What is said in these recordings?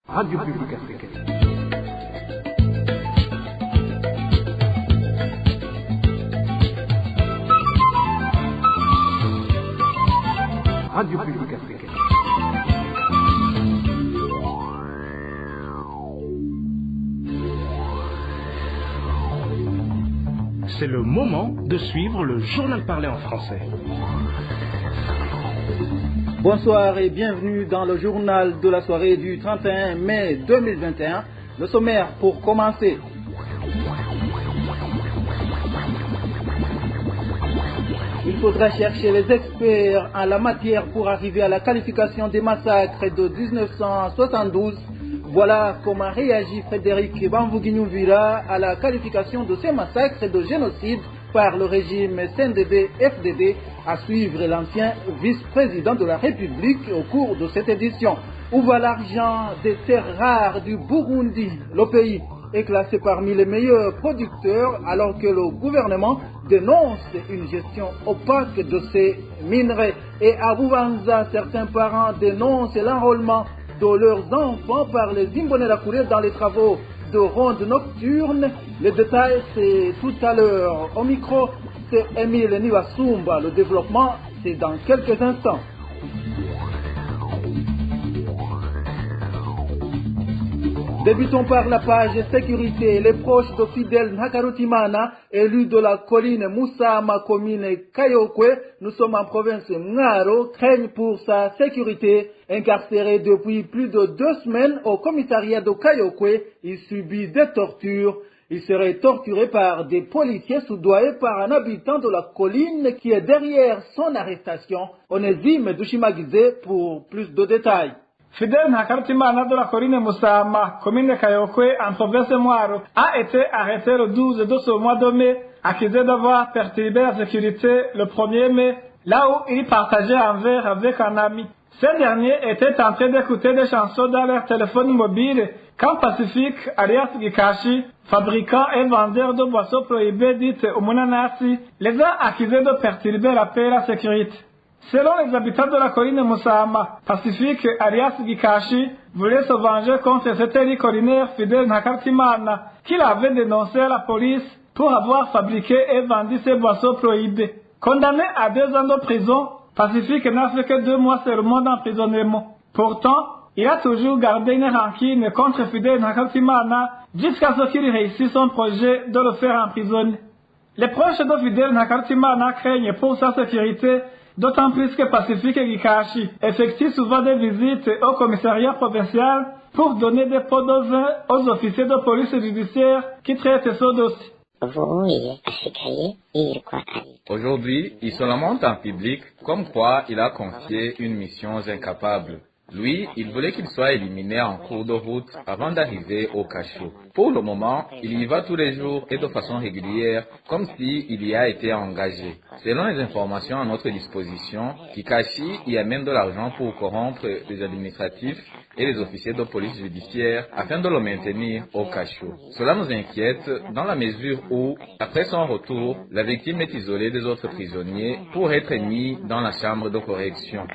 Radio Publique Africaine. Radio Publique Africaine. C'est le moment de suivre le journal parlé en français. Bonsoir et bienvenue dans le journal de la soirée du 31 mai 2021. Le sommaire pour commencer. Il faudra chercher les experts en la matière pour arriver à la qualification des massacres de 1972. Voilà comment réagit Frédéric Bamvouguignouvira à la qualification de ces massacres de génocide par le régime CNDD-FDD, à suivre l'ancien vice-président de la République au cours de cette édition. Où va l'argent des terres rares du Burundi? Le pays est classé parmi les meilleurs producteurs alors que le gouvernement dénonce une gestion opaque de ces minerais. Et à Bubanza, certains parents dénoncent l'enrôlement de leurs enfants par les Imbonerakure dans les travaux de ronde nocturne. Les détails, c'est tout à l'heure. Au micro, c'est Émile Niwasumba. Le développement, c'est dans quelques instants. Débutons par la page sécurité. Les proches de Fidel Nakarutimana, élu de la colline Moussama, commune Kayokwe, nous sommes en province Ngaro, craignent pour sa sécurité. Incarcéré depuis plus de 2 semaines au commissariat de Kayokwe, il subit des tortures. Il serait torturé par des policiers soudoyés par un habitant de la colline qui est derrière son arrestation. Onésime Dushimagize pour plus de détails. Fidel Nakarutimana de la colline Moussama, commune Kayokwe, en province Mwaro, a été arrêté le 12 de ce mois de mai, accusé d'avoir perturbé la sécurité le 1er mai, là où il partageait un verre avec un ami. Ce dernier était en train d'écouter des chansons dans leur téléphone mobile quand Pacifique, alias Gikashi, fabricant et vendeur de boissons prohibées dites Umunanasi, les a accusés de perturber la paix et la sécurité. Selon les habitants de la colline Moussama, Pacifique, alias Gikashi, voulait se venger contre cet élu collinaire Fidel Nakarutimana, qu'il avait dénoncé à la police pour avoir fabriqué et vendu ces boissons prohibées. Condamné à 2 ans de prison, Pacifique n'a fait que 2 mois seulement d'emprisonnement. Pourtant, il a toujours gardé une rancune contre Fidel Nakarutimana jusqu'à ce qu'il réussisse son projet de le faire emprisonner. Les proches de Fidel Nakarutimana craignent pour sa sécurité, d'autant plus que Pacifique et Gikashi effectuent souvent des visites au commissariat provincial pour donner des pots de vin aux officiers de police judiciaire qui traitent ce dossier. Aujourd'hui, il se lamente en public comme quoi il a confié une mission incapable. Lui, il voulait qu'il soit éliminé en cours de route avant d'arriver au cachot. Pour le moment, il y va tous les jours et de façon régulière, comme s'il y a été engagé. Selon les informations à notre disposition, Kikashi y amène de l'argent pour corrompre les administratifs et les officiers de police judiciaire afin de le maintenir au cachot. Cela nous inquiète dans la mesure où, après son retour, la victime est isolée des autres prisonniers pour être mise dans la chambre de correction.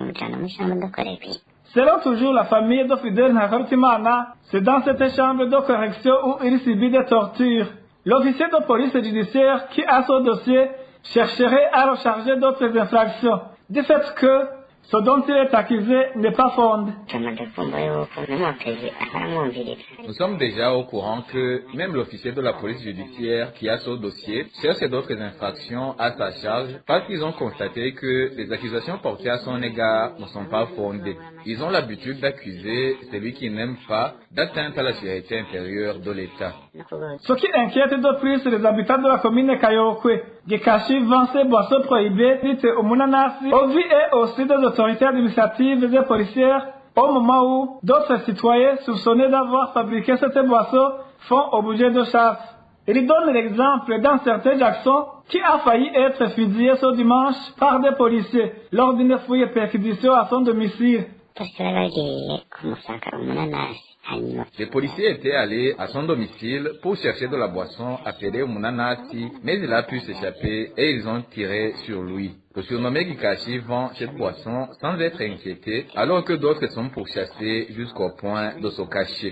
Selon toujours la famille de Fidel Nakarutimana, c'est dans cette chambre de correction où il subit des tortures. L'officier de police judiciaire qui a ce dossier chercherait à le charger d'autres infractions, du fait que ce dont il est accusé n'est pas fondé. Nous sommes déjà au courant que même l'officier de la police judiciaire qui a ce dossier cherche d'autres infractions à sa charge parce qu'ils ont constaté que les accusations portées à son égard ne sont pas fondées. Ils ont l'habitude d'accuser celui qui n'aime pas d'atteinte à la sécurité intérieure de l'État. Ce qui inquiète de plus les habitants de la commune Kayokwe, Gikashi vend ses boissons prohibées dites Umunanasi au vu et aussi des autorités administratives et policières au moment où d'autres citoyens soupçonnés d'avoir fabriqué cette boisson font objet de chasse. Il donne l'exemple d'un certain Jackson qui a failli être fusillé ce dimanche par des policiers lors d'une fouille et perquisition à son domicile. Les policiers étaient allés à son domicile pour chercher de la boisson appelée Munanasi, mais il a pu s'échapper et ils ont tiré sur lui. Le surnommé Gikashi vend cette boisson sans être inquiété, alors que d'autres sont pourchassés jusqu'au point de se cacher.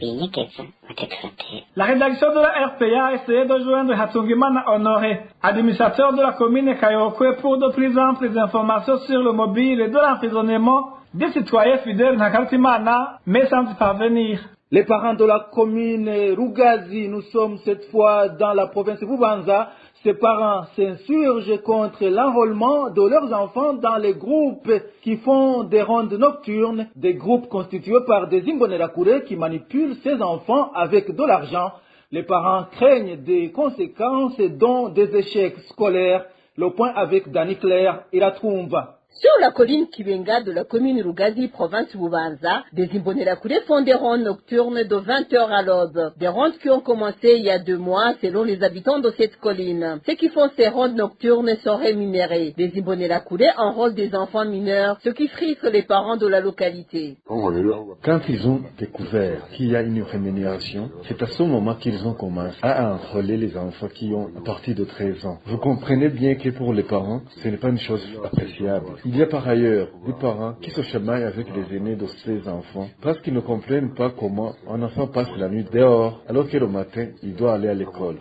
La rédaction de la RPA a essayé de joindre Hatungimana Honoré, administrateur de la commune Kayokwe, pour de plus amples informations sur le mobile et de l'emprisonnement des citoyens fidèles Nakaltimana, mais sans y parvenir. Les parents de la commune Rugazi, nous sommes cette fois dans la province de Bubanza. Ces parents s'insurgent contre l'enrôlement de leurs enfants dans les groupes qui font des rondes nocturnes, des groupes constitués par des Imbonerakure qui manipulent ces enfants avec de l'argent. Les parents craignent des conséquences dont des échecs scolaires. Le point avec Dani Claire et la Trumba. Sur la colline Kibenga de la commune Rugazi, province Bubanza, des Imbonerakure font des rondes nocturnes de 20h à l'aube. Des rondes qui ont commencé il y a 2 mois selon les habitants de cette colline. Ceux qui font ces rondes nocturnes sont rémunérés. Les Imbonerakure enrôlent des enfants mineurs, ce qui frustre les parents de la localité. Quand ils ont découvert qu'il y a une rémunération, c'est à ce moment qu'ils ont commencé à enrôler les enfants qui ont à partir de 13 ans. Vous comprenez bien que pour les parents, ce n'est pas une chose appréciable. Il y a par ailleurs des parents qui se chamaillent avec les aînés de ces enfants parce qu'ils ne comprennent pas comment un enfant passe la nuit dehors alors que le matin, il doit aller à l'école.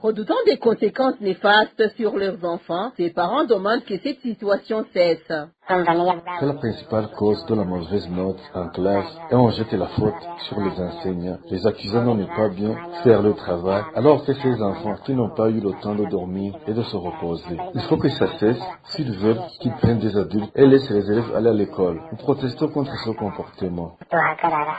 Redoutant des conséquences néfastes sur leurs enfants, ces parents demandent que cette situation cesse. C'est la principale cause de la mauvaise note en classe et on jette la faute sur les enseignants. Les accusants n'ont pas bien faire le travail alors que ces enfants qui n'ont pas eu le temps de dormir et de se reposer. Il faut que ça cesse s'ils veulent qu'ils prennent des adultes et laissent les élèves aller à l'école. Nous protestons contre ce comportement.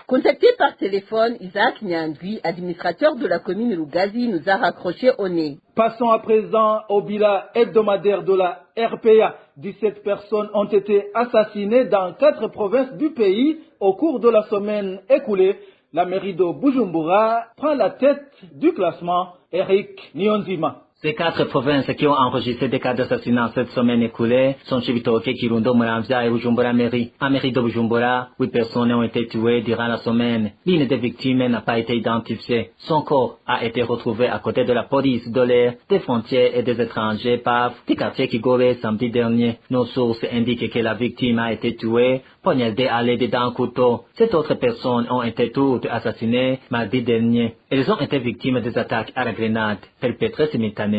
Contacté par téléphone, Isaac Nyandwi, administrateur de la commune Rugazi, nous a raccroché au nez. Passons à présent au bilan hebdomadaire de la RPA. 17 personnes ont été assassinées dans 4 provinces du pays au cours de la semaine écoulée. La mairie de Bujumbura prend la tête du classement. Eric Nyonzima. Ces 4 provinces qui ont enregistré des cas d'assassinat cette semaine écoulée sont Chibitoke, Kirundo, Muramvya et Bujumbura Mairie. En mairie de Bujumbura, 8 personnes ont été tuées durant la semaine. L'une des victimes n'a pas été identifiée. Son corps a été retrouvé à côté de la police de l'air, des frontières et des étrangers PAF du quartier Kigore samedi dernier. Nos sources indiquent que la victime a été tuée, poignardée à l'aide d'un couteau. 7 autres personnes ont été toutes assassinées mardi dernier. Elles ont été victimes des attaques à la grenade perpétrées simultanément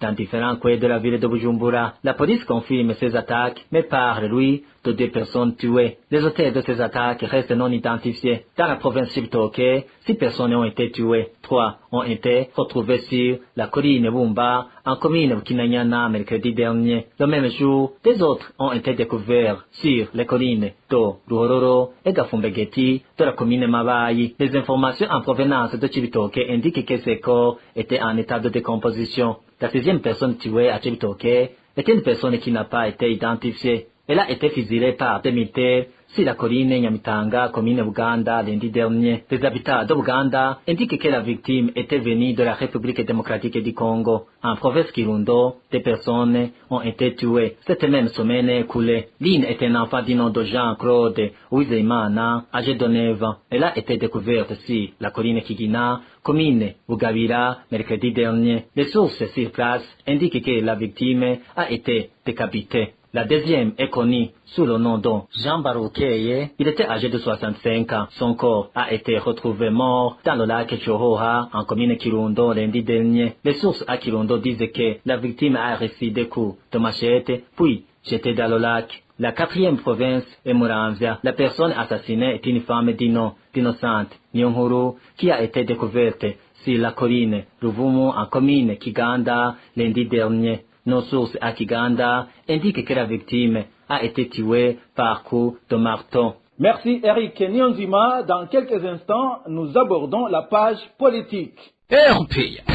dans différents coins de la ville de Bujumbura. La police confirme ces attaques, mais parle, lui, de 2 personnes tuées. Les auteurs de ces attaques restent non identifiés. Dans la province Chibitoke, 6 personnes ont été tuées. 3 ont été retrouvées sur la colline Bumba, en commune Kinanyana, mercredi dernier. Le même jour, des autres ont été découverts sur les collines de Ruhororo et Gafumbegeti de la commune Mabayi. Les informations en provenance de Chibitoke indiquent que ces corps étaient en état de décomposition. La 6e personne tuée à Chibitoke est une personne qui n'a pas été identifiée. Elle a été fusillée par des militaires sur la colline Nyamitanga, commune Buganda, lundi dernier. Les habitants de Buganda indiquent que la victime était venue de la République démocratique du Congo. En province Kirundo, des personnes ont été tuées cette même semaine écoulée. L'une est un enfant du nom de Jean-Claude Uwizeyimana, âgé de 9 ans. Elle a été découverte sur la colline Kigina, commune Bugabira, mercredi dernier. Les sources sur place indiquent que la victime a été décapitée. La deuxième est connue sous le nom de Jean Baroukeye. Il était âgé de 65 ans. Son corps a été retrouvé mort dans le lac Chohoha, en commune Kirundo, lundi dernier. Les sources à Kirundo disent que la victime a reçu des coups de machette, puis jeté dans le lac. La 4e province est Muramvya. La personne assassinée est une femme du nom d'Innocente Nyonhuru qui a été découverte sur la colline Ruvumu, en commune Kiganda, lundi dernier. Nos sources à Kiganda indiquent que la victime a été tuée par coup de marteau. Merci Eric Nyonzima. Dans quelques instants, nous abordons la page politique. RPA.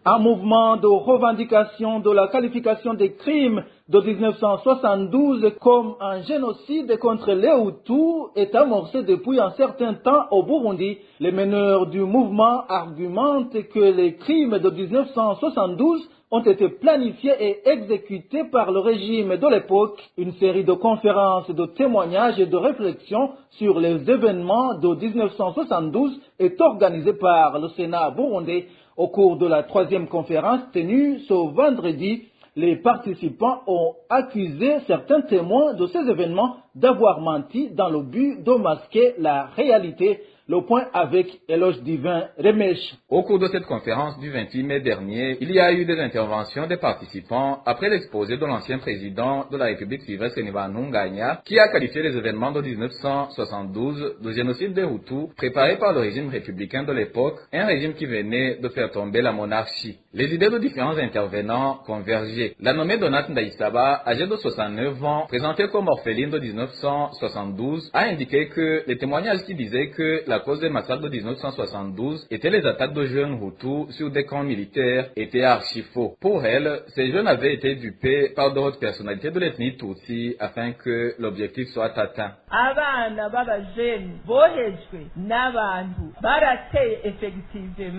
Un mouvement de revendication de la qualification des crimes de 1972 comme un génocide contre les Hutus est amorcé depuis un certain temps au Burundi. Les meneurs du mouvement argumentent que les crimes de 1972 ont été planifiés et exécutés par le régime de l'époque. Une série de conférences, de témoignages et de réflexions sur les événements de 1972 est organisée par le Sénat burundais. Au cours de la 3e conférence tenue ce vendredi, les participants ont accusé certains témoins de ces événements d'avoir menti dans le but de masquer la réalité. Le point avec Éloge Divin Remèche. Au cours de cette conférence du 28 mai dernier, il y a eu des interventions des participants après l'exposé de l'ancien président de la République Sylvestre Ntibantunganya qui a qualifié les événements de 1972 de génocide des Hutus préparé par le régime républicain de l'époque, un régime qui venait de faire tomber la monarchie. Les idées de différents intervenants convergeaient. La nommée Donat Ndaïsaba, âgée de 69 ans, présentée comme orpheline de 1972, a indiqué que les témoignages qui disaient que la cause des massacres de 1972 étaient les attaques de jeunes Hutus sur des camps militaires étaient archi faux. Pour elle, ces jeunes avaient été dupés par d'autres personnalités de l'ethnie Tutsi afin que l'objectif soit atteint.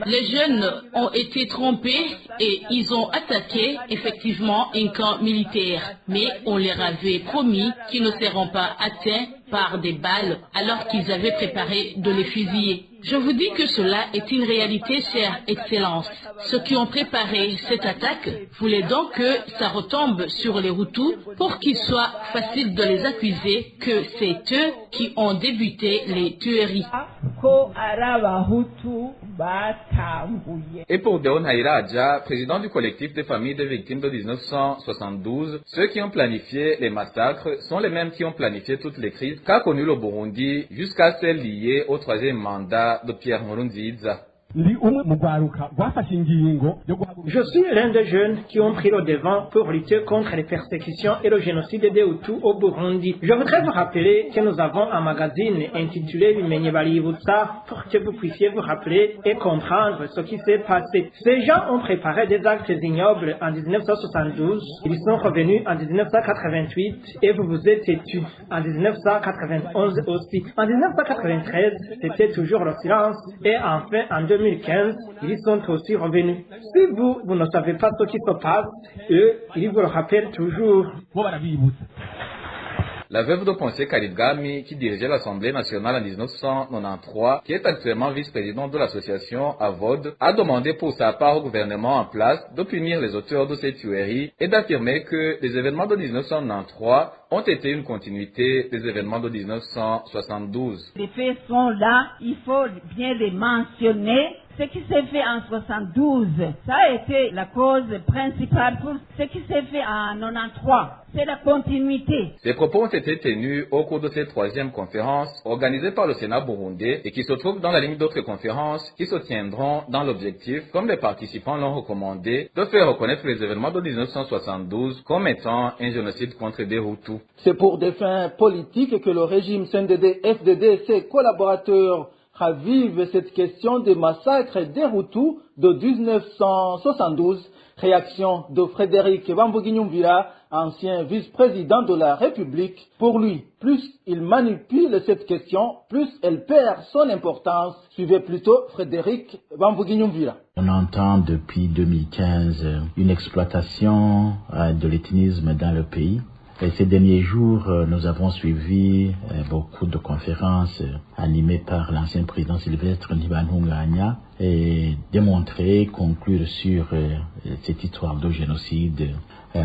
Les jeunes ont été trompés et ils ont attaqué effectivement un camp militaire, mais on leur avait promis qu'ils ne seront pas atteints par des balles alors qu'ils avaient préparé de les fusiller. Je vous dis que cela est une réalité, chère Excellence. Ceux qui ont préparé cette attaque voulaient donc que ça retombe sur les Hutus pour qu'il soit facile de les accuser que c'est eux qui ont débuté les tueries. Et pour Deon Haïradja, président du collectif des familles des victimes de 1972, ceux qui ont planifié les massacres sont les mêmes qui ont planifié toutes les crises qu'a connu le Burundi jusqu'à celles liées au 3e mandat de Pierre Nkurunziza. Je suis l'un des jeunes qui ont pris le devant pour lutter contre les persécutions et le génocide des Hutus au Burundi. Je voudrais vous rappeler que nous avons un magazine intitulé Bimenye Baributsa pour que vous puissiez vous rappeler et comprendre ce qui s'est passé. Ces gens ont préparé des actes ignobles en 1972, ils sont revenus en 1988 et vous vous êtes têtus en 1991 aussi. En 1993, c'était toujours le silence et enfin en 2015, ils sont aussi revenus. Si vous ne savez pas ce qui se passe, eux, ils vous le rappellent toujours. La veuve de Ponce Kalibgami, qui dirigeait l'Assemblée nationale en 1993, qui est actuellement vice-présidente de l'association AVOD, a demandé pour sa part au gouvernement en place de punir les auteurs de ces tueries et d'affirmer que les événements de 1993 ont été une continuité des événements de 1972. Les faits sont là, il faut bien les mentionner. Ce qui s'est fait en 72, ça a été la cause principale pour ce qui s'est fait en 93. C'est la continuité. Ces propos ont été tenus au cours de cette 3e conférence organisée par le Sénat burundais et qui se trouve dans la ligne d'autres conférences qui se tiendront dans l'objectif, comme les participants l'ont recommandé, de faire reconnaître les événements de 1972 comme étant un génocide contre des Hutus. C'est pour des fins politiques que le régime CNDD-FDD et ses collaborateurs ravivent cette question des massacres des Hutus de 1972. Réaction de Frédéric Bamboguinyumvira, ancien vice-président de la République. Pour lui, plus il manipule cette question, plus elle perd son importance. Suivez plutôt Frédéric Bamboguinyumvira. On entend depuis 2015 une exploitation de l'ethnisme dans le pays. Et ces derniers jours, nous avons suivi beaucoup de conférences animées par l'ancien président Sylvestre Ntibantunganya et démontrer, conclure sur cette histoire de génocide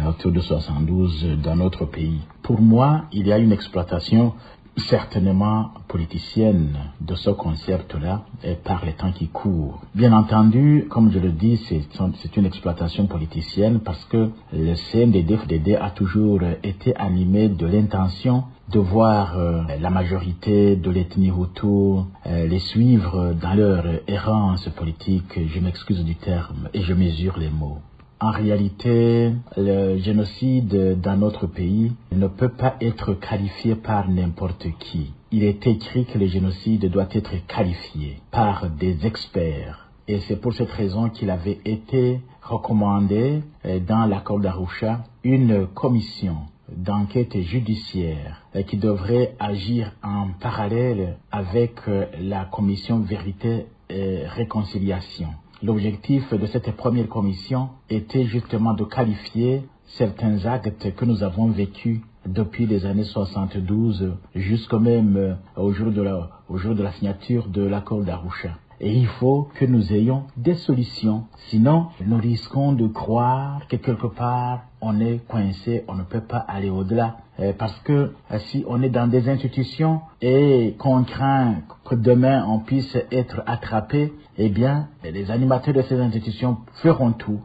autour de 72 dans notre pays. Pour moi, il y a une exploitation certainement politicienne de ce concept-là par les temps qui courent. Bien entendu, comme je le dis, c'est une exploitation politicienne parce que le CNDD-FDD a toujours été animé de l'intention de voir la majorité de l'ethnie Hutu les suivre dans leur errance politique, je m'excuse du terme et je mesure les mots. En réalité, le génocide dans notre pays ne peut pas être qualifié par n'importe qui. Il est écrit que le génocide doit être qualifié par des experts Et c'est pour cette raison qu'il avait été recommandé dans l'accord d'Arusha une commission d'enquête judiciaire qui devrait agir en parallèle avec la commission vérité et réconciliation. L'objectif de cette première commission était justement de qualifier certains actes que nous avons vécus depuis les années 72 jusqu'au même au jour de la signature de l'accord d'Arusha. Et il faut que nous ayons des solutions. Sinon, nous risquons de croire que quelque part, on est coincé, on ne peut pas aller au-delà. Parce que si on est dans des institutions et qu'on craint que demain on puisse être attrapé, eh bien, les animateurs de ces institutions feront tout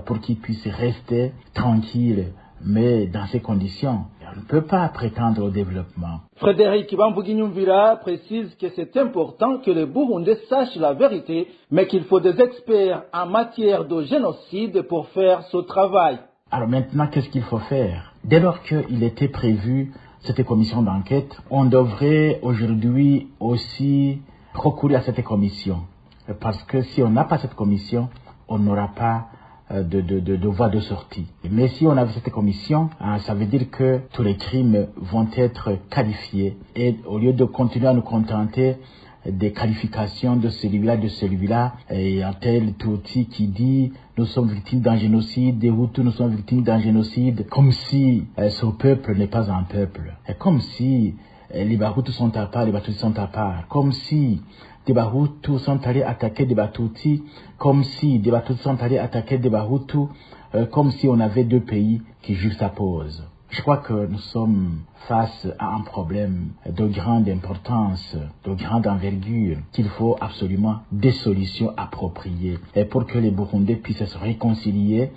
pour qu'ils puissent rester tranquilles. Mais dans ces conditions, on ne peut pas prétendre au développement. Frédéric Bamvuginyumvira précise que c'est important que les Burundais sachent la vérité, mais qu'il faut des experts en matière de génocide pour faire ce travail. Alors maintenant, qu'est-ce qu'il faut faire? Dès lors qu'il était prévu cette commission d'enquête, on devrait aujourd'hui aussi recourir à cette commission. Parce que si on n'a pas cette commission, on n'aura pas de voie de sortie. Mais si on avait cette commission, ça veut dire que tous les crimes vont être qualifiés. Et au lieu de continuer à nous contenter des qualifications de celui-là, et il y a tel Tutsi qui dit nous sommes victimes d'un génocide, des Hutus nous sommes victimes d'un génocide, comme si ce peuple n'est pas un peuple, et comme si les Bahutus sont à part, les Batutsis sont à part, comme si des Bahutus sont allés attaquer des Batutsis, comme si des Batutsis sont allés attaquer des Bahutus, comme si on avait deux pays qui juxtaposent. Je crois que nous sommes face à un problème de grande importance, de grande envergure, qu'il faut absolument des solutions appropriées et pour que les Burundais puissent se réconcilier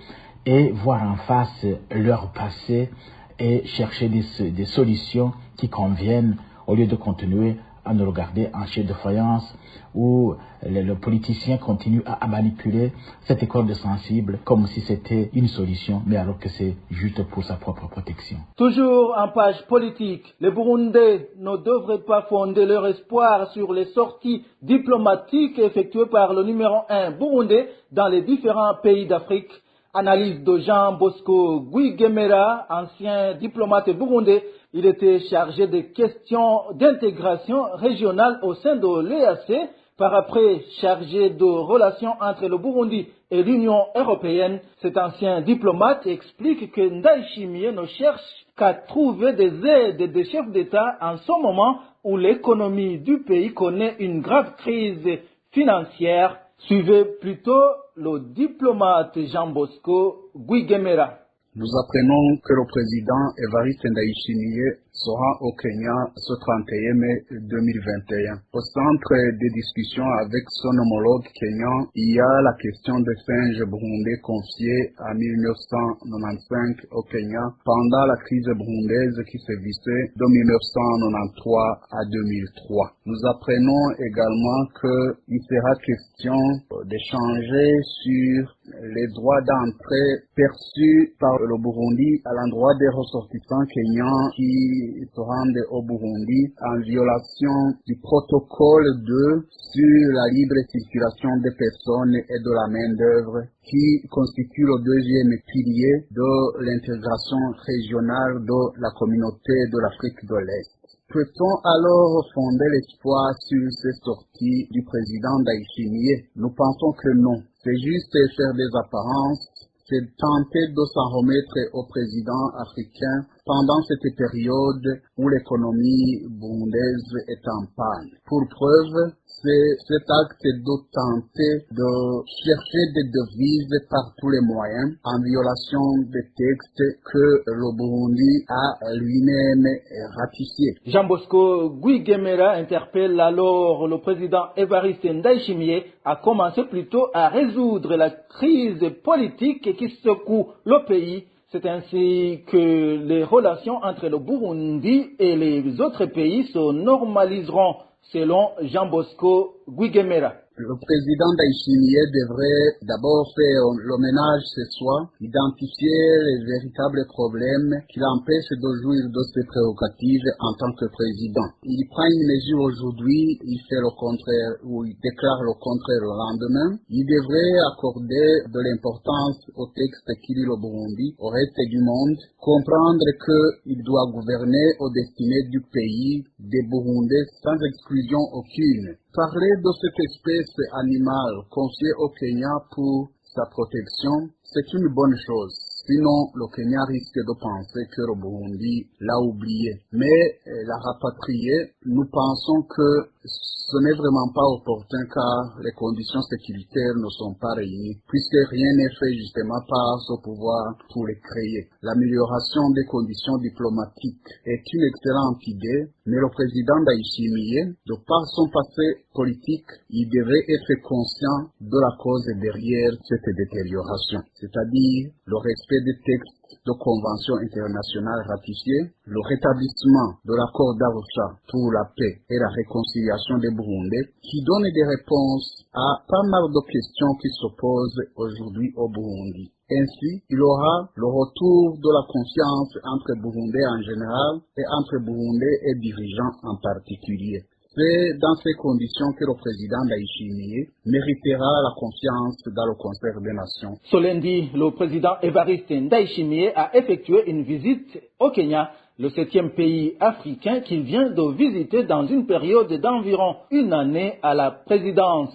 et voir en face leur passé et chercher des solutions qui conviennent au lieu de continuer à nous regarder en chef de faïence où le politicien continue à manipuler cette corde sensible comme si c'était une solution, mais alors que c'est juste pour sa propre protection. Toujours en page politique, les Burundais ne devraient pas fonder leur espoir sur les sorties diplomatiques effectuées par le numéro 1 burundais dans les différents pays d'Afrique. Analyse de Jean Bosco Guigemera, ancien diplomate burundais. Il était chargé des questions d'intégration régionale au sein de l'EAC, par après chargé de relations entre le Burundi et l'Union européenne. Cet ancien diplomate explique que Ndayishimiye ne cherche qu'à trouver des aides des chefs d'État en ce moment où l'économie du pays connaît une grave crise financière. Suivez plutôt le diplomate Jean Bosco Guigemera. Nous apprenons que le président Evariste Ndayishimiye sera au Kenya ce 31 mai 2021. Au centre des discussions avec son homologue kenyan, il y a la question des singes burundais confiés en 1995 au Kenya pendant la crise burundaise qui sévissait de 1993 à 2003. Nous apprenons également qu'il sera question d'échanger sur les droits d'entrée perçus par le Burundi à l'endroit des ressortissants kenyans qui se rendent au Burundi en violation du protocole 2 sur la libre circulation des personnes et de la main-d'œuvre qui constitue le deuxième pilier de l'intégration régionale de la communauté de l'Afrique de l'Est. Peut-on alors fonder l'espoir sur ces sorties du président Ndayishimiye? Nous pensons que non. C'est juste faire des apparences, c'est tenter de s'en remettre au président africain pendant cette période où l'économie burundaise est en panne. Pour preuve, c'est cet acte de tenter de chercher des devises par tous les moyens en violation des textes que le Burundi a lui-même ratifiés. Jean Bosco Guigemera interpelle alors le président Evariste Ndayishimiye à commencer plutôt à résoudre la crise politique qui secoue le pays. C'est ainsi que les relations entre le Burundi et les autres pays se normaliseront, selon Jean Bosco Guigemera. Le président Ndayishimiye devrait d'abord faire le ménage ce soir, identifier les véritables problèmes qui l'empêchent de jouir de ses prérogatives en tant que président. Il prend une mesure aujourd'hui, il fait le contraire ou il déclare le contraire le lendemain. Il devrait accorder de l'importance au texte qui lie le Burundi au reste du monde, comprendre qu'il doit gouverner au destiné du pays, des Burundais sans exclusion aucune. Parler de cette espèce animale confiée au Kenya pour sa protection, c'est une bonne chose. Sinon, le Kenya risque de penser que le Burundi l'a oublié. Mais la rapatrier, nous pensons que ce n'est vraiment pas opportun car les conditions sécuritaires ne sont pas réunies, puisque rien n'est fait justement par ce pouvoir pour les créer. L'amélioration des conditions diplomatiques est une excellente idée, mais le président Ndayishimiye, de par son passé politique, il devrait être conscient de la cause derrière cette détérioration, c'est-à-dire le respect des textes de conventions internationales ratifiées, le rétablissement de l'accord d'Arusha pour la paix et la réconciliation des Burundais, qui donne des réponses à pas mal de questions qui se posent aujourd'hui au Burundi. Ainsi, il y aura le retour de la confiance entre Burundais en général et entre Burundais et dirigeants en particulier. C'est dans ces conditions que le président Ndayishimiye méritera la confiance dans le concert des nations. Ce lundi, le président Evariste Ndayishimiye a effectué une visite au Kenya, le 7e pays africain qu'il vient de visiter dans une période d'environ une année à la présidence.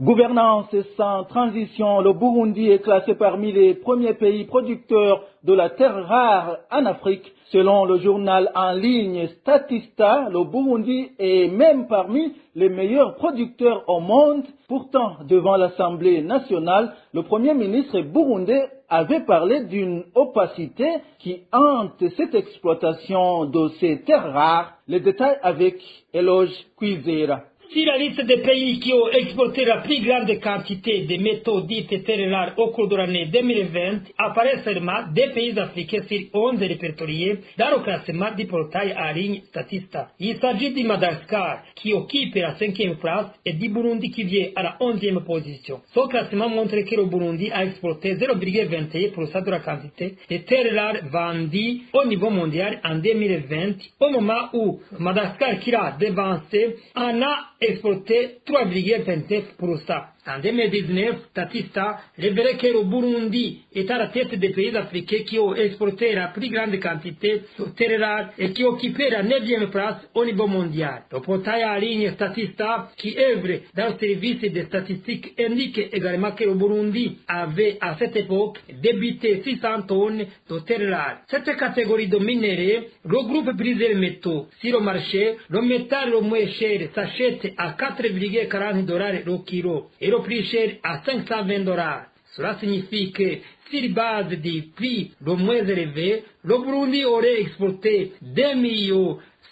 Gouvernance sans transition, le Burundi est classé parmi les premiers pays producteurs de la terre rare en Afrique. Selon le journal en ligne Statista, le Burundi est même parmi les meilleurs producteurs au monde. Pourtant, devant l'Assemblée nationale, le Premier ministre burundais avait parlé d'une opacité qui hante cette exploitation de ces terres rares. Les détails avec Eloge Kwizera. Si la liste des pays qui ont exporté la plus grande quantité de métaux dits terres rares au cours de l'année 2020 apparaît seulement des pays africains sur 11 répertoriés dans le classement du portail en ligne Statista. Il s'agit du Madagascar qui occupe la 5e place et du Burundi qui vient à la 11e position. Ce classement montre que le Burundi a exporté 0,21% de la quantité de terres rares vendues au niveau mondial en 2020, au moment où Madagascar qui l'a devancé en a exporté 3,29%. En 2019, Statista révélait que le Burundi est à la tête des pays africains qui ont exporté la plus grande quantité de terres rares et qui occupait la 9e place au niveau mondial. Le portail en ligne Statista, qui œuvre dans le service des statistiques, indique également que le Burundi avait à cette époque débité 600 tonnes de terres rares. Cette catégorie de minéraux regroupe plusieurs métaux. Sur le marché, le métal le moins cher s'achète à 4,40 $ le kilo et le plus cher à 520 $. Cela signifie que, sur base du prix le moins élevé, le Burundi aurait exporté 2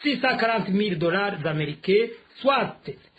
640 000 $ américains, soit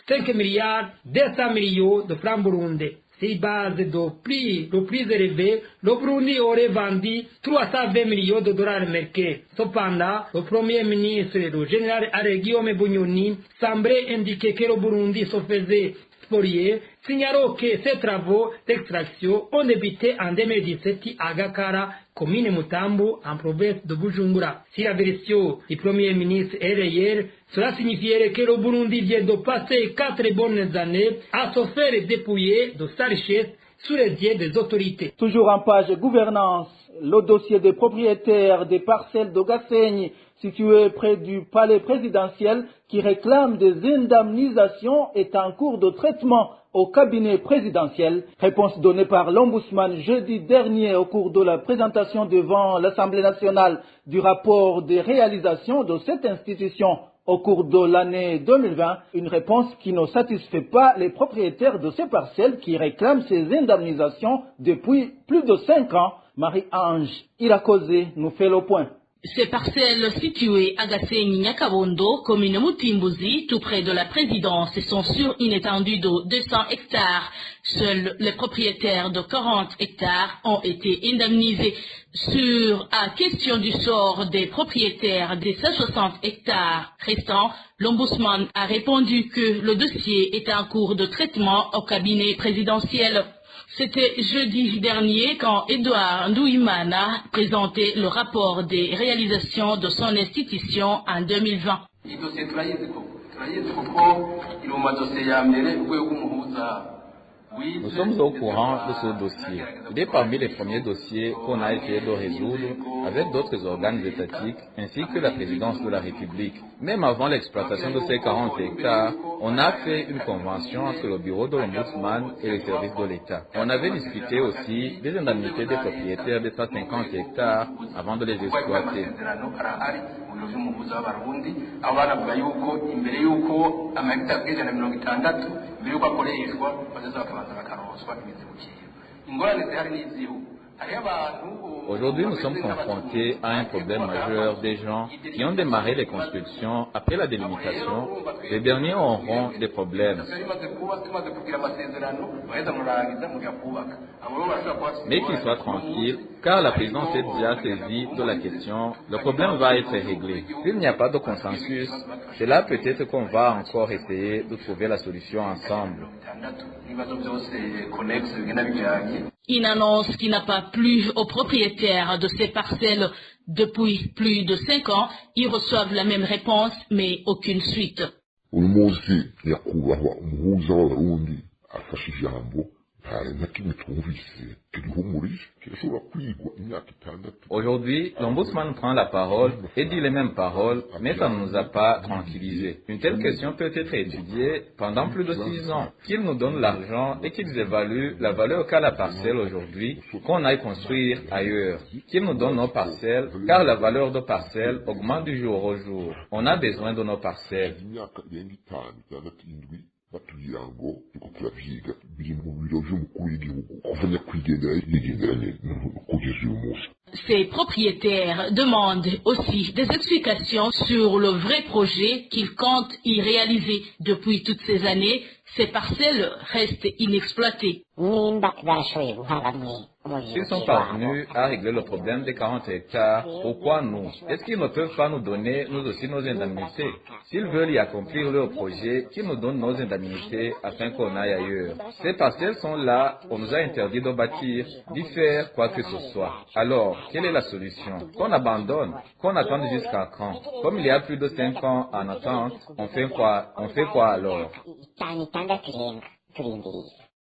5 milliards 200 millions de francs burundais. Sur base du prix le plus élevé, le Burundi aurait vendu 320 millions de $ américains. Cependant, le Premier ministre, le général Guillaume Bunyoni, semblait indiquer que le Burundi se faisait spolier, signalant que ces travaux d'extraction ont débuté en 2017 à Gakara, commune Mutambo, en province de Bujumbura. Si la version du Premier ministre est réelle, cela signifierait que le Burundi vient de passer 4 bonnes années à se faire dépouiller de sa richesse sous les yeux des autorités. Toujours en page gouvernance, le dossier des propriétaires des parcelles de Gasseigne situées près du palais présidentiel qui réclament des indemnisations est en cours de traitement au cabinet présidentiel. Réponse donnée par l'ombudsman jeudi dernier au cours de la présentation devant l'Assemblée nationale du rapport des réalisations de cette institution au cours de l'année 2020, une réponse qui ne satisfait pas les propriétaires de ces parcelles qui réclament ces indemnisations depuis plus de 5 ans. Marie-Ange Irakozé nous fait le point. Ces parcelles situées à Gasenyi Nyakabondo, commune Mutimbuzi, tout près de la présidence, sont sur une étendue de 200 hectares. Seuls les propriétaires de 40 hectares ont été indemnisés. Sur la question du sort des propriétaires des 160 hectares restants, l'ombudsman a répondu que le dossier est en cours de traitement au cabinet présidentiel. C'était jeudi dernier quand Edouard Ndouimana présentait le rapport des réalisations de son institution en 2020. Nous sommes au courant de ce dossier. Il est parmi les premiers dossiers qu'on a essayé de résoudre avec d'autres organes étatiques ainsi que la présidence de la République. Même avant l'exploitation de ces 40 hectares, on a fait une convention entre le bureau de l'ombudsman et les services de l'État. On avait discuté aussi des indemnités des propriétaires de 150 hectares avant de les exploiter. Aujourd'hui, nous sommes confrontés à un problème majeur des gens qui ont démarré les constructions après la délimitation. Les derniers auront des problèmes. Mais qu'ils soient tranquilles, car la présidence est déjà saisie de la question. Le problème va être réglé. S'il n'y a pas de consensus, c'est là peut-être qu'on va encore essayer de trouver la solution ensemble. Une annonce qui n'a pas plu aux propriétaires de ces parcelles depuis plus de 5 ans. Ils reçoivent la même réponse, mais aucune suite. Aujourd'hui, l'ombudsman prend la parole et dit les mêmes paroles, mais ça ne nous a pas tranquillisés. Une telle question peut être étudiée pendant plus de 6 ans. Qu'ils nous donnent l'argent et qu'ils évaluent la valeur qu'a la parcelle aujourd'hui, qu'on aille construire ailleurs. Qu'ils nous donnent nos parcelles, car la valeur de parcelles augmente du jour au jour. On a besoin de nos parcelles. Ces propriétaires demandent aussi des explications sur le vrai projet qu'ils comptent y réaliser. Depuis toutes ces années, ces parcelles restent inexploitées. S'ils sont parvenus à régler le problème des 40 hectares, pourquoi nous? Est-ce qu'ils ne peuvent pas nous donner nous aussi nos indemnités? S'ils veulent y accomplir leur projet, qu'ils nous donnent nos indemnités afin qu'on aille ailleurs. Ces parcelles sont là, on nous a interdit de bâtir, d'y faire quoi que ce soit. Alors, quelle est la solution? Qu'on abandonne? Qu'on attende jusqu'à quand? Comme il y a plus de 5 ans en attente, on fait quoi alors?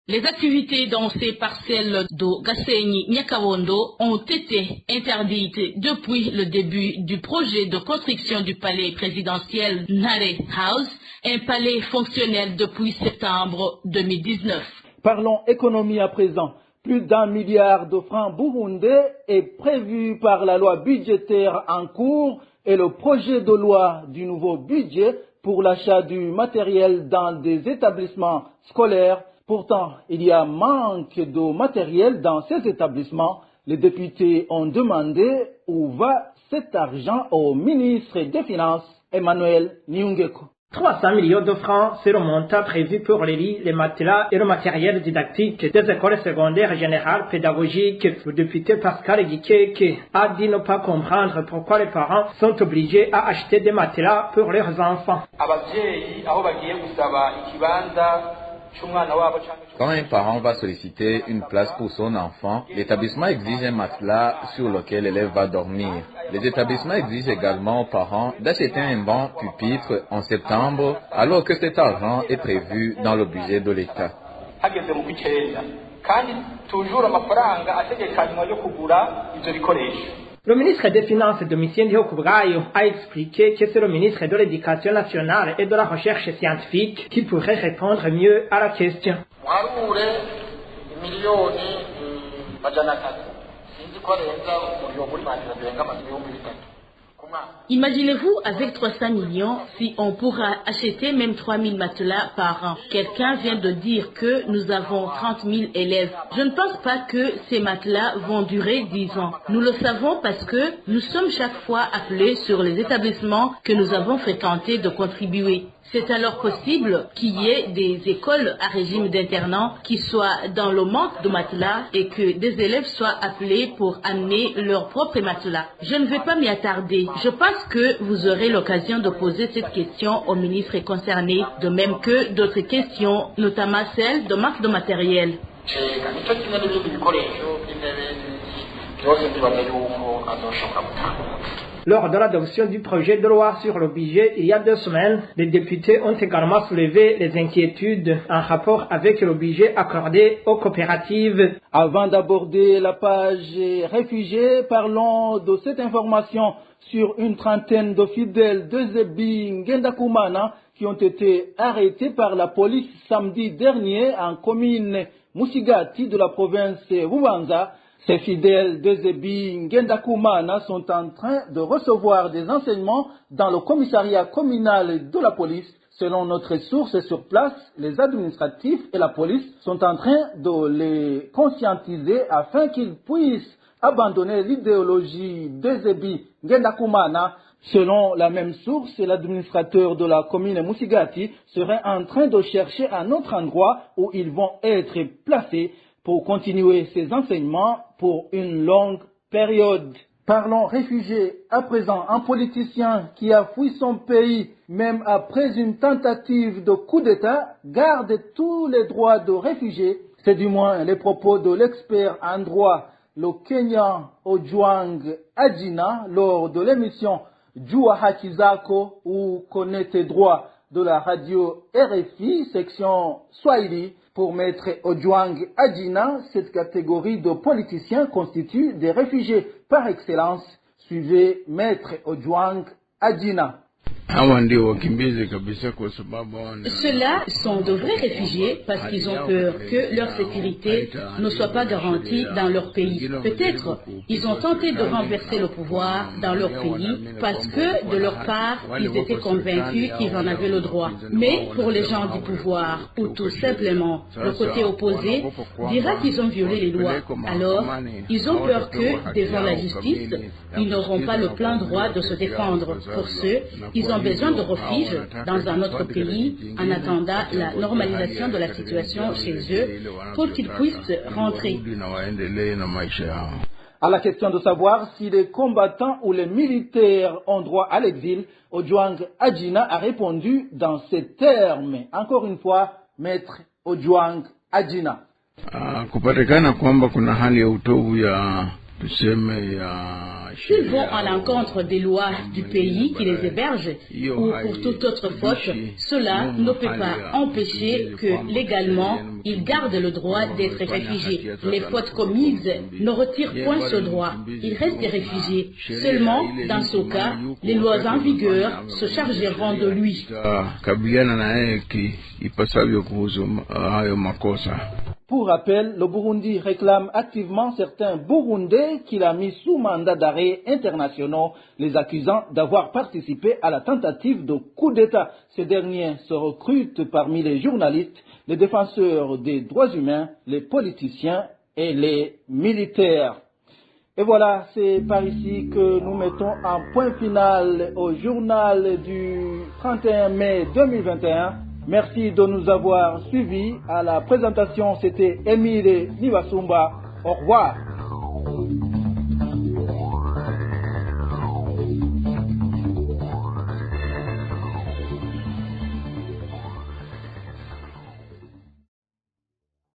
Les activités dans ces parcelles de Gasenyi Nyakabondo ont été interdites depuis le début du projet de construction du palais présidentiel Nare House, un palais fonctionnel depuis septembre 2019. Parlons économie à présent. Plus d'1 milliard de francs burundais est prévu par la loi budgétaire en cours et le projet de loi du nouveau budget pour l'achat du matériel dans des établissements scolaires. Pourtant, il y a manque de matériel dans ces établissements. Les députés ont demandé où va cet argent au ministre des Finances, Emmanuel Niungeko. 300 millions de francs, c'est le montant prévu pour les lits, les matelas et le matériel didactique des écoles secondaires générales pédagogiques. Le député Pascal Gikeke a dit ne pas comprendre pourquoi les parents sont obligés à acheter des matelas pour leurs enfants. Quand un parent va solliciter une place pour son enfant, l'établissement exige un matelas sur lequel l'élève va dormir. Les établissements exigent également aux parents d'acheter un banc pupitre en septembre, alors que cet argent est prévu dans le budget de l'État. Le ministre des Finances, Domitien Ndihokubwayo, a expliqué que c'est le ministre de l'Éducation nationale et de la recherche scientifique qui pourrait répondre mieux à la question. Imaginez-vous avec 300 millions, si on pourra acheter même 3000 matelas par an. Quelqu'un vient de dire que nous avons 30 000 élèves. Je ne pense pas que ces matelas vont durer 10 ans. Nous le savons parce que nous sommes chaque fois appelés sur les établissements que nous avons fréquentés de contribuer. C'est alors possible qu'il y ait des écoles à régime d'internat qui soient dans le manque de matelas et que des élèves soient appelés pour amener leurs propres matelas. Je ne vais pas m'y attarder. Je pense que vous aurez l'occasion de poser cette question au ministre concerné, de même que d'autres questions, notamment celle de manque de matériel. Lors de l'adoption du projet de loi sur le budget il y a 2 semaines, les députés ont également soulevé les inquiétudes en rapport avec le budget accordé aux coopératives. Avant d'aborder la page réfugiés, parlons de cette information sur une trentaine de fidèles de Zebi Ngendakumana qui ont été arrêtés par la police samedi dernier en commune Musigati de la province Bubanza. Ces fidèles de Zebi Ngendakumana sont en train de recevoir des enseignements dans le commissariat communal de la police. Selon notre source sur place, les administratifs et la police sont en train de les conscientiser afin qu'ils puissent abandonner l'idéologie de Zebi Ngendakumana. Selon la même source, l'administrateur de la commune Musigati serait en train de chercher un autre endroit où ils vont être placés pour continuer ces enseignements pour une longue période. Parlons réfugiés. À présent, un politicien qui a fui son pays, même après une tentative de coup d'État, garde tous les droits de réfugiés. C'est du moins les propos de l'expert en droit, le Kenyan Ojwang Adjina, lors de l'émission Jua Hakizako ou Connais tes droits de la radio RFI, section Swahili. Pour Maître Ojwang Adjina, cette catégorie de politiciens constitue des réfugiés par excellence. Suivez Maître Ojwang Adjina. Ceux-là sont de vrais réfugiés parce qu'ils ont peur que leur sécurité ne soit pas garantie dans leur pays. Peut-être ils ont tenté de renverser le pouvoir dans leur pays parce que de leur part, ils étaient convaincus qu'ils en avaient le droit. Mais pour les gens du pouvoir, ou tout simplement le côté opposé, dira qu'ils ont violé les lois. Alors, ils ont peur que, devant la justice, ils n'auront pas le plein droit de se défendre. Pour ceux, ils ont besoin de refuge dans un autre pays en attendant la normalisation de la situation chez eux pour qu'ils puissent rentrer. À la question de savoir si les combattants ou les militaires ont droit à l'exil, Ojwang Adjina a répondu dans ces termes. Encore une fois, Maître Ojwang Adjina. Kupatikana kwamba kuna hali ya utovu ya S'ils vont à l'encontre des lois du pays qui les héberge ou pour toute autre faute, cela ne peut pas empêcher que légalement ils gardent le droit d'être réfugiés. Les fautes commises ne retirent point ce droit. Ils restent des réfugiés. Seulement, dans ce cas, les lois en vigueur se chargeront de lui. Pour rappel, le Burundi réclame activement certains Burundais qu'il a mis sous mandat d'arrêt internationaux, les accusant d'avoir participé à la tentative de coup d'État. Ces derniers se recrutent parmi les journalistes, les défenseurs des droits humains, les politiciens et les militaires. Et voilà, c'est par ici que nous mettons un point final au journal du 31 mai 2021. Merci de nous avoir suivis. À la présentation, c'était Émile Niwasumba. Au revoir.